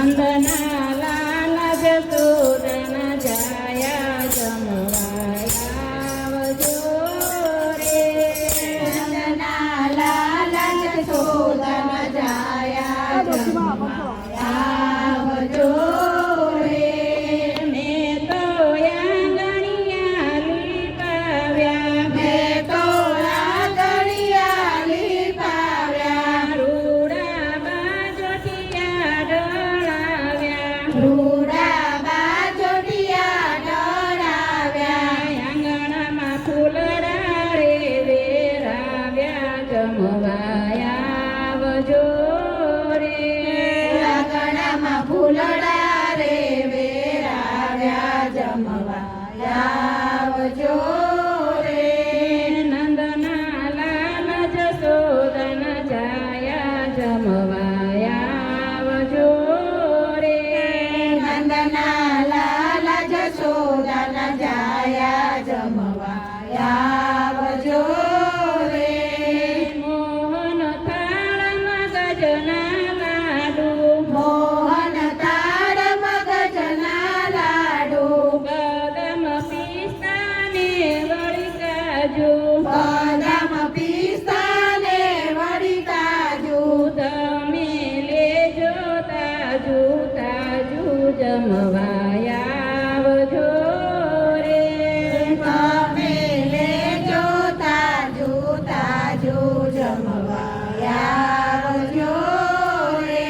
નંદના લાલ જસોદન જાયા જમવાયા આવજો રે. નંદના લાલ જસોદન જાયા જમવાયા આવજો રે. મેં તો આંગણિયા લીપાવ્યા, મેં તો આંગણિયા લીપાવ્યા, રૂડા બાજોટિયા ડળાવ્યા, રૂડા બાજોટિયા ડળાવ્યા, આંગણામાં ફૂલડા રે વેરાવ્યા જમવાયા આવજો રે. આંગણામાં ફૂલડા રે વેરાવ્યા જમવાયા આવજો રે. નંદના લાલ જસોદન જાયા જમવાયા આવજો રે. નંદના લાલ જસોદન જાયા જમવાયા આવજો રે. મોહન થાળમાં ગજના લાડુ, મોહન તાર મગજના લાડુ, બદામ પિસ્તા ને વળી કાજુ, બદામ પિસ્તા ને વળી કાજુ, તમે લેજો તાજુ તાજુ જમવાયા આવજો રે. તમે લેજો તાજુ તાજુ જમવાયા આવજો રે.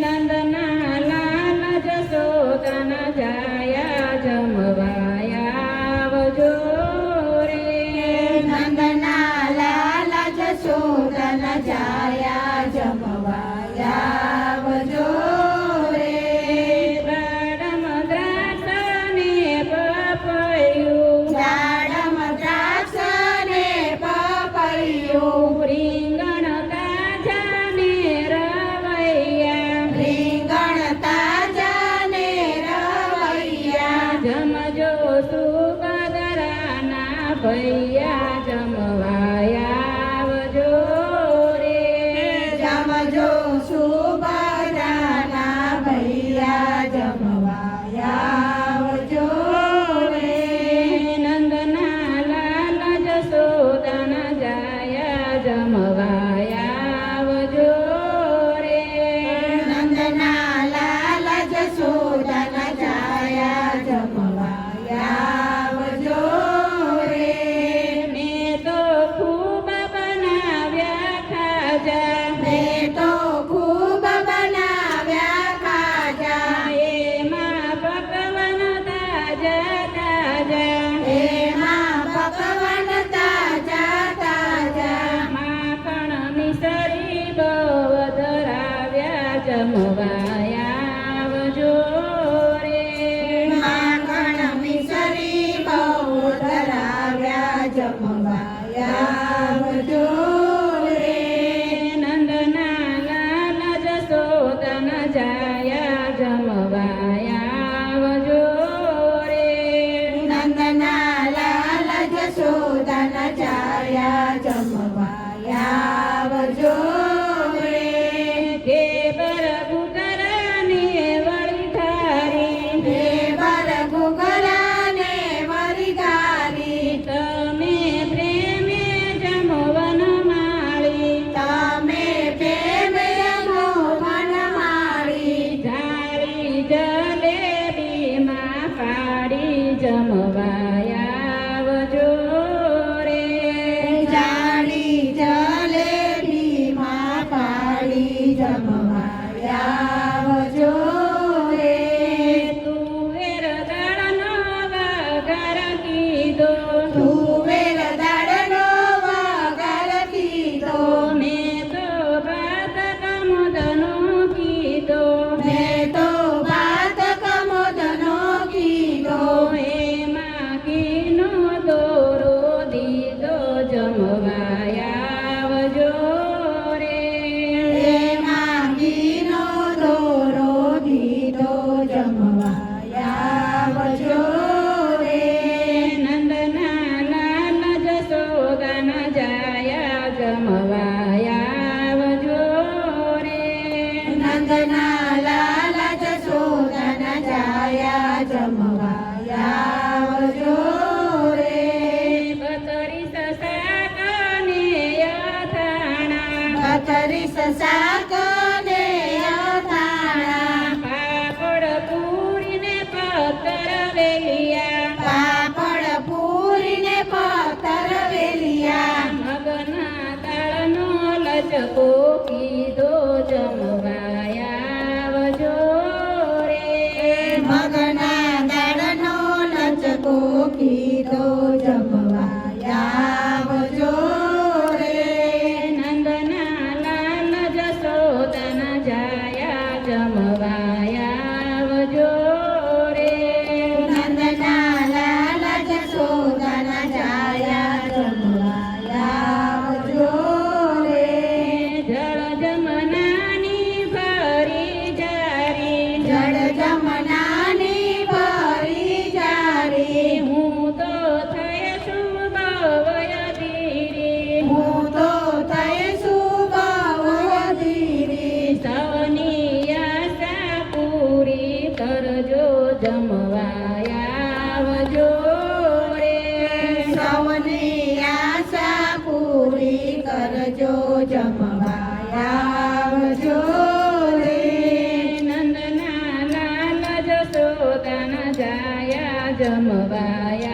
નંદના લાલ જસોદન જાયા જમવાયા આવજો રે. નંદના લાલ જસોદન જાયા જમવાયા આવજો રે. દાડમ દ્રાક્ષ ને પપૈયું, દાડમ દ્રાક્ષ ને પપૈયું, રીંગણ તાજા ને રવૈયા, રીંગણ તાજા ને રવૈયા, જમજો સુભદ્રાના ભૈયા જમવાયા આવજો રે. જમજો સુભદ્રાના ભૈયા જમવાયા આવજો રે. નંદના લાલ જસોદન જાયા જમવાયા આવજો રે. નંદના લાલ જસોદન જાયા જમવાયા આવજો રે. મેં તો ખૂબ બનાવ્યા ખાજા, મેં તો ખૂબ બનાવ્યા ખાજા, એમાં પકવાન તાજા તાજા, એમાં પકવાન તાજા તાજા, માખણ મિસરી બહુ ધરાવ્યા જમવાયા આવજો રે. માખણ મિસરી બહુ ધરાવ્યા જમવાયા આવજો રે. નંદના લાલ જસોદન જાયા જમવાયા આવજો રે. નંદના લાલ જસોદન જાયા જમવાયા આવજો રે. ઘેબર ઘૂઘરાને વળી ધારી, ઢેબર ઘૂઘરાને વળી ગારી, તમે પ્રેમે જમવન માળી, તમે પ્રેમે મોહન માળી, જાળી જલેબીમાં પાડી જમવાયા આવજો રે. જાડી જલેબીમાં પાડી જમવાયા આવજો રે. તુવેર દાળનો વઘાર કીધો, તુવેર દાળનો વઘાર કીધો, મેં તો ભાત કમોદનો કીધો, મેં તો ભાત કમોદનો કીધો, એમાં જમવાયાવજો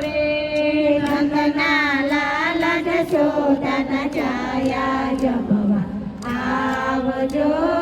રે નંદના લાલ જશોદાના છાયા જમવા આવજો